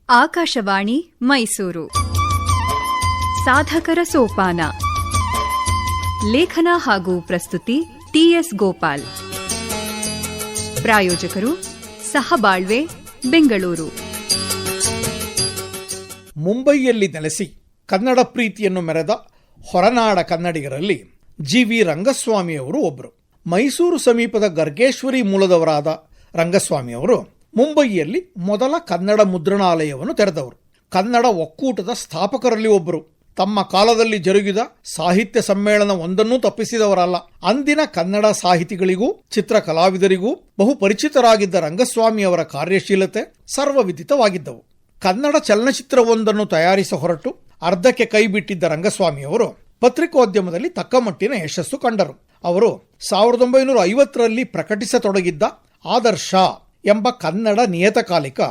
ಆಕಾಶವಾಣಿ ಮೈಸೂರು. ಸಾಧಕರ ಸೋಪಾನ. ಲೇಖನ ಹಾಗೂ ಪ್ರಸ್ತುತಿ ಟಿಎಸ್ ಗೋಪಾಲ್. ಪ್ರಾಯೋಜಕರು ಸಹಬಾಳ್ವೆ, ಬೆಂಗಳೂರು. ಮುಂಬಯಿಯಲ್ಲಿ ನೆಲೆಸಿ ಕನ್ನಡ ಪ್ರೀತಿಯನ್ನು ಮೆರೆದ ಹೊರನಾಡ ಕನ್ನಡಿಗರಲ್ಲಿ ಜಿ.ವಿ. ರಂಗಸ್ವಾಮಿಯವರು ಒಬ್ಬರು. ಮೈಸೂರು ಸಮೀಪದ ಗರ್ಗೇಶ್ವರಿ ಮೂಲದವರಾದ ರಂಗಸ್ವಾಮಿಯವರು ಮುಂಬಯಿಯಲ್ಲಿ ಮೊದಲ ಕನ್ನಡ ಮುದ್ರಣಾಲಯವನ್ನು ತೆರೆದವರು. ಕನ್ನಡ ಒಕ್ಕೂಟದ ಸ್ಥಾಪಕರಲ್ಲಿ ಒಬ್ಬರು. ತಮ್ಮ ಕಾಲದಲ್ಲಿ ಜರುಗಿದ ಸಾಹಿತ್ಯ ಸಮ್ಮೇಳನ ಒಂದನ್ನೂ ತಪ್ಪಿಸಿದವರಲ್ಲ. ಅಂದಿನ ಕನ್ನಡ ಸಾಹಿತಿಗಳಿಗೂ ಚಿತ್ರ ಕಲಾವಿದರಿಗೂ ಬಹು ಪರಿಚಿತರಾಗಿದ್ದ ರಂಗಸ್ವಾಮಿಯವರ ಕಾರ್ಯಶೀಲತೆ ಸರ್ವವಿದಿತವಾಗಿದ್ದವು. ಕನ್ನಡ ಚಲನಚಿತ್ರವೊಂದನ್ನು ತಯಾರಿಸ ಹೊರಟು ಅರ್ಧಕ್ಕೆ ಕೈಬಿಟ್ಟಿದ್ದ ರಂಗಸ್ವಾಮಿಯವರು ಪತ್ರಿಕೋದ್ಯಮದಲ್ಲಿ ತಕ್ಕಮಟ್ಟಿನ ಯಶಸ್ಸು ಕಂಡರು. ಅವರು 1950ರಲ್ಲಿ ಪ್ರಕಟಿಸತೊಡಗಿದ್ದ ಆದರ್ಶ ಎಂಬ ಕನ್ನಡ ನಿಯತಕಾಲಿಕ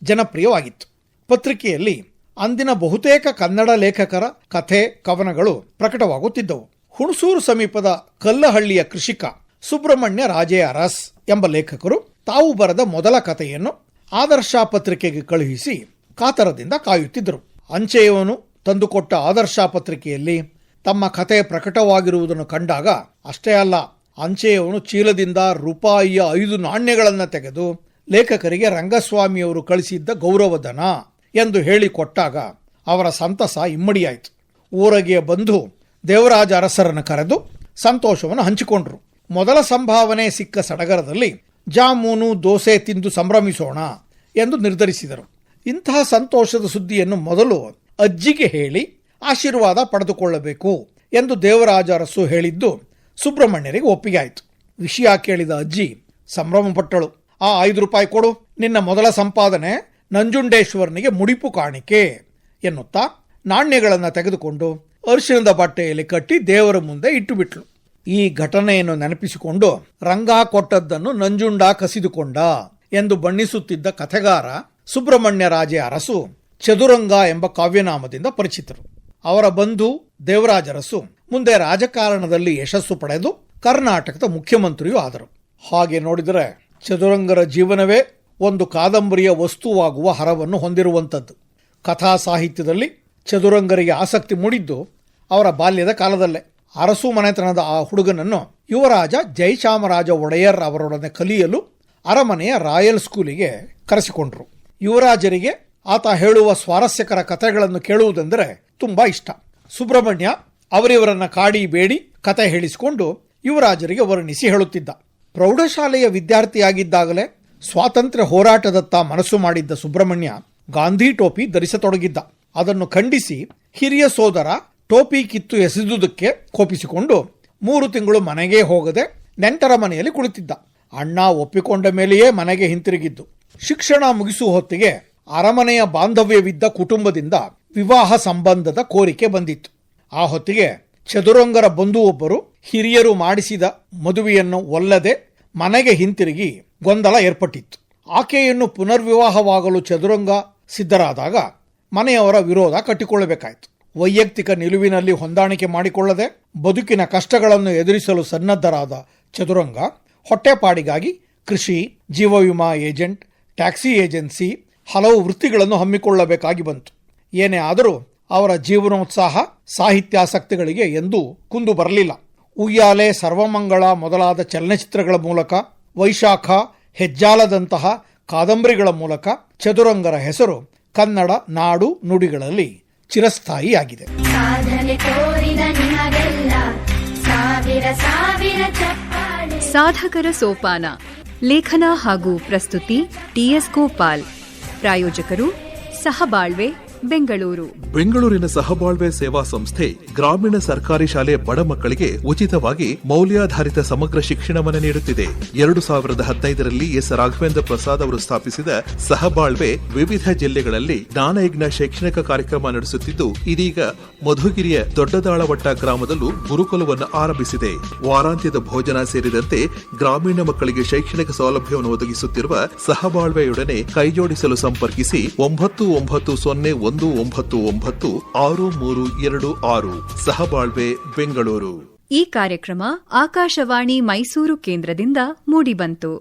ಜನಪ್ರಿಯವಾಗಿತ್ತು. ಪತ್ರಿಕೆಯಲ್ಲಿ ಅಂದಿನ ಬಹುತೇಕ ಕನ್ನಡ ಲೇಖಕರ ಕಥೆ ಕವನಗಳು ಪ್ರಕಟವಾಗುತ್ತಿದ್ದವು. ಹುಣಸೂರು ಸಮೀಪದ ಕಲ್ಲಹಳ್ಳಿಯ ಕೃಷಿಕ ಸುಬ್ರಹ್ಮಣ್ಯ ರಾಜೇ ಅರಸ್ ಎಂಬ ಲೇಖಕರು ತಾವು ಬರೆದ ಮೊದಲ ಕಥೆಯನ್ನು ಆದರ್ಶ ಪತ್ರಿಕೆಗೆ ಕಳುಹಿಸಿ ಕಾತರದಿಂದ ಕಾಯುತ್ತಿದ್ದರು. ಅಂಚೆಯವನು ತಂದುಕೊಟ್ಟ ಆದರ್ಶ ಪತ್ರಿಕೆಯಲ್ಲಿ ತಮ್ಮ ಕಥೆ ಪ್ರಕಟವಾಗಿರುವುದನ್ನು ಕಂಡಾಗ ಅಷ್ಟೇ ಅಲ್ಲ, ಅಂಚೆಯವನು ಚೀಲದಿಂದ ರೂಪಾಯಿಯ 5 ನಾಣ್ಯಗಳನ್ನು ತೆಗೆದು ಲೇಖಕರಿಗೆ ರಂಗಸ್ವಾಮಿಯವರು ಕಳಿಸಿದ್ದ ಗೌರವಧನ ಎಂದು ಹೇಳಿಕೊಟ್ಟಾಗ ಅವರ ಸಂತಸ ಇಮ್ಮಡಿಯಾಯಿತು. ಊರಗೆಯ ಬಂಧು ದೇವರಾಜ ಅರಸರನ್ನು ಕರೆದು ಸಂತೋಷವನ್ನು ಹಂಚಿಕೊಂಡ್ರು. ಮೊದಲ ಸಂಭಾವನೆ ಸಿಕ್ಕ ಸಡಗರದಲ್ಲಿ ಜಾಮೂನು ದೋಸೆ ತಿಂದು ಸಂಭ್ರಮಿಸೋಣ ಎಂದು ನಿರ್ಧರಿಸಿದರು. ಇಂತಹ ಸಂತೋಷದ ಸುದ್ದಿಯನ್ನು ಮೊದಲು ಅಜ್ಜಿಗೆ ಹೇಳಿ ಆಶೀರ್ವಾದ ಪಡೆದುಕೊಳ್ಳಬೇಕು ಎಂದು ದೇವರಾಜ ಅರಸು ಹೇಳಿದ್ದು ಸುಬ್ರಹ್ಮಣ್ಯರಿಗೆ ಒಪ್ಪಿಗೆ ಆಯಿತು. ವಿಷಯ ಕೇಳಿದ ಅಜ್ಜಿ ಸಂಭ್ರಮಪಟ್ಟಳು. ಆ 5 ರೂಪಾಯಿ ಕೊಡು, ನಿನ್ನ ಮೊದಲ ಸಂಪಾದನೆ ನಂಜುಂಡೇಶ್ವರನಿಗೆ ಮುಡಿಪು ಕಾಣಿಕೆ ಎನ್ನುತ್ತಾ ನಾಣ್ಯಗಳನ್ನು ತೆಗೆದುಕೊಂಡು ಅರಿಶಿಣದ ಬಟ್ಟೆಯಲ್ಲಿ ಕಟ್ಟಿ ದೇವರ ಮುಂದೆ ಇಟ್ಟು ಬಿಟ್ಲು. ಈ ಘಟನೆಯನ್ನು ನೆನಪಿಸಿಕೊಂಡು ರಂಗ ಕೊಟ್ಟದ್ದನ್ನು ನಂಜುಂಡ ಕಸಿದುಕೊಂಡ ಎಂದು ಬಣ್ಣಿಸುತ್ತಿದ್ದ ಕಥೆಗಾರ ಸುಬ್ರಹ್ಮಣ್ಯ ರಾಜೇ ಅರಸು ಚದುರಂಗ ಎಂಬ ಕಾವ್ಯನಾಮದಿಂದ ಪರಿಚಿತರು. ಅವರ ಬಂಧು ದೇವರಾಜ ಅರಸು ಮುಂದೆ ರಾಜಕಾರಣದಲ್ಲಿ ಯಶಸ್ಸು ಪಡೆದು ಕರ್ನಾಟಕದ ಮುಖ್ಯಮಂತ್ರಿಯೂ ಆದರು. ಹಾಗೆ ನೋಡಿದರೆ ಚದುರಂಗರ ಜೀವನವೇ ಒಂದು ಕಾದಂಬರಿಯ ವಸ್ತುವಾಗುವ ಹರವನ್ನು ಹೊಂದಿರುವಂಥದ್ದು. ಕಥಾ ಸಾಹಿತ್ಯದಲ್ಲಿ ಚದುರಂಗರಿಗೆ ಆಸಕ್ತಿ ಮೂಡಿದ್ದು ಅವರ ಬಾಲ್ಯದ ಕಾಲದಲ್ಲೇ. ಅರಸು ಮನೆತನದ ಆ ಹುಡುಗನನ್ನು ಯುವರಾಜ ಜಯಚಾಮರಾಜ ಒಡೆಯರ್ ಅವರೊಡನೆ ಕಲಿಯಲು ಅರಮನೆಯ ರಾಯಲ್ ಸ್ಕೂಲಿಗೆ ಕರೆಸಿಕೊಂಡ್ರು. ಯುವರಾಜರಿಗೆ ಆತ ಹೇಳುವ ಸ್ವಾರಸ್ಯಕರ ಕಥೆಗಳನ್ನು ಕೇಳುವುದೆಂದರೆ ತುಂಬಾ ಇಷ್ಟ. ಸುಬ್ರಹ್ಮಣ್ಯ ಅವರಿವರನ್ನ ಕಾಡಿ ಬೇಡಿ ಕತೆ ಹೇಳಿಸಿಕೊಂಡು ಯುವರಾಜರಿಗೆ ವರ್ಣಿಸಿ ಹೇಳುತ್ತಿದ್ದ. ಪ್ರೌಢಶಾಲೆಯ ವಿದ್ಯಾರ್ಥಿಯಾಗಿದ್ದಾಗಲೇ ಸ್ವಾತಂತ್ರ್ಯ ಹೋರಾಟದತ್ತ ಮನಸ್ಸು ಮಾಡಿದ್ದ ಸುಬ್ರಹ್ಮಣ್ಯ ಗಾಂಧಿ ಟೋಪಿ ಧರಿಸತೊಡಗಿದ್ದ. ಅದನ್ನು ಖಂಡಿಸಿ ಹಿರಿಯ ಸೋದರ ಟೋಪಿ ಕಿತ್ತು ಎಸೆದುದಕ್ಕೆ ಕೋಪಿಸಿಕೊಂಡು 3 ತಿಂಗಳು ಮನೆಗೆ ಹೋಗದೆ ನೆಂಟರ ಮನೆಯಲ್ಲಿ ಕುಳಿತಿದ್ದ. ಅಣ್ಣ ಒಪ್ಪಿಕೊಂಡ ಮೇಲೆಯೇ ಮನೆಗೆ ಹಿಂತಿರುಗಿದ್ದು. ಶಿಕ್ಷಣ ಮುಗಿಸುವ ಹೊತ್ತಿಗೆ ಅರಮನೆಯ ಬಾಂಧವ್ಯವಿದ್ದ ಕುಟುಂಬದಿಂದ ವಿವಾಹ ಸಂಬಂಧದ ಕೋರಿಕೆ ಬಂದಿತ್ತು. ಆ ಹೊತ್ತಿಗೆ ಚದುರಂಗರ ಬಂಧು ಒಬ್ಬರು ಹಿರಿಯರು ಮಾಡಿಸಿದ ಮದುವೆಯನ್ನು ಒಲ್ಲದೆ ಮನೆಗೆ ಹಿಂತಿರುಗಿ ಗೊಂದಲ ಏರ್ಪಟ್ಟಿತ್ತು. ಆಕೆಯನ್ನು ಪುನರ್ವಿವಾಹವಾಗಲು ಚದುರಂಗ ಸಿದ್ಧರಾದಾಗ ಮನೆಯವರ ವಿರೋಧ ಕಟ್ಟಿಕೊಳ್ಳಬೇಕಾಯಿತು. ವೈಯಕ್ತಿಕ ನಿಲುವಿನಲ್ಲಿ ಹೊಂದಾಣಿಕೆ ಮಾಡಿಕೊಳ್ಳದೆ ಬದುಕಿನ ಕಷ್ಟಗಳನ್ನು ಎದುರಿಸಲು ಸನ್ನದ್ಧರಾದ ಚದುರಂಗ ಹೊಟ್ಟೆಪಾಡಿಗಾಗಿ ಕೃಷಿ, ಜೀವವಿಮಾ ಏಜೆಂಟ್, ಟ್ಯಾಕ್ಸಿ ಏಜೆನ್ಸಿ ಹಲವು ವೃತ್ತಿಗಳನ್ನು ಹಮ್ಮಿಕೊಳ್ಳಬೇಕಾಗಿ ಬಂತು. ಏನೇ ಆದರೂ ಅವರ ಜೀವನೋತ್ಸಾಹ ಸಾಹಿತ್ಯಾಸಕ್ತಿಗಳಿಗೆ ಎಂದೂ ಕುಂದು ಬರಲಿಲ್ಲ. ಉಯ್ಯಾಲೆ, ಸರ್ವಮಂಗಳ ಮೊದಲಾದ ಚಲನಚಿತ್ರಗಳ ಮೂಲಕ, ವೈಶಾಖ, ಹೆಜ್ಜಾಲದಂತಹ ಕಾದಂಬರಿಗಳ ಮೂಲಕ ಚದುರಂಗರ ಹೆಸರು ಕನ್ನಡ ನಾಡು ನುಡಿಗಳಲ್ಲಿ ಚಿರಸ್ಥಾಯಿಯಾಗಿದೆ. ಸಾಧಕರ ಸೋಪಾನ. ಲೇಖನ ಹಾಗೂ ಪ್ರಸ್ತುತಿ ಟಿಎಸ್ ಗೋಪಾಲ್. ಪ್ರಾಯೋಜಕರು ಸಹಬಾಳ್ವೆ, ಬೆಂಗಳೂರು. ಬೆಂಗಳೂರಿನ ಸಹಬಾಳ್ವೆ ಸೇವಾ ಸಂಸ್ಥೆ ಗ್ರಾಮೀಣ ಸರ್ಕಾರಿ ಶಾಲೆ ಬಡ ಮಕ್ಕಳಿಗೆ ಉಚಿತವಾಗಿ ಮೌಲ್ಯಾಧಾರಿತ ಸಮಗ್ರ ಶಿಕ್ಷಣವನ್ನು ನೀಡುತ್ತಿದೆ. 2015ರಲ್ಲಿ ಎಸ್ ರಾಘವೇಂದ್ರ ಪ್ರಸಾದ್ ಅವರು ಸ್ಥಾಪಿಸಿದ ಸಹಬಾಳ್ವೆ ವಿವಿಧ ಜಿಲ್ಲೆಗಳಲ್ಲಿ ಜ್ಞಾನಯಜ್ಞ ಶೈಕ್ಷಣಿಕ ಕಾರ್ಯಕ್ರಮ ನಡೆಸುತ್ತಿದ್ದು, ಇದೀಗ ಮಧುಗಿರಿಯ ದೊಡ್ಡದಾಳವಟ್ಟ ಗ್ರಾಮದಲ್ಲೂ ಗುರುಕುಲವನ್ನು ಆರಂಭಿಸಿದೆ. ವಾರಾಂತ್ಯದ ಭೋಜನ ಸೇರಿದಂತೆ ಗ್ರಾಮೀಣ ಮಕ್ಕಳಿಗೆ ಶೈಕ್ಷಣಿಕ ಸೌಲಭ್ಯವನ್ನು ಒದಗಿಸುತ್ತಿರುವ ಸಹಬಾಳ್ವೆಯೊಡನೆ ಕೈಜೋಡಿಸಲು ಸಂಪರ್ಕಿಸಿ 9901963226. ಸಹಬಾಳ್ವೆ, ಬೆಂಗಳೂರು. ಈ ಕಾರ್ಯಕ್ರಮ ಆಕಾಶವಾಣಿ ಮೈಸೂರು ಕೇಂದ್ರದಿಂದ ಮೂಡಿಬಂತು.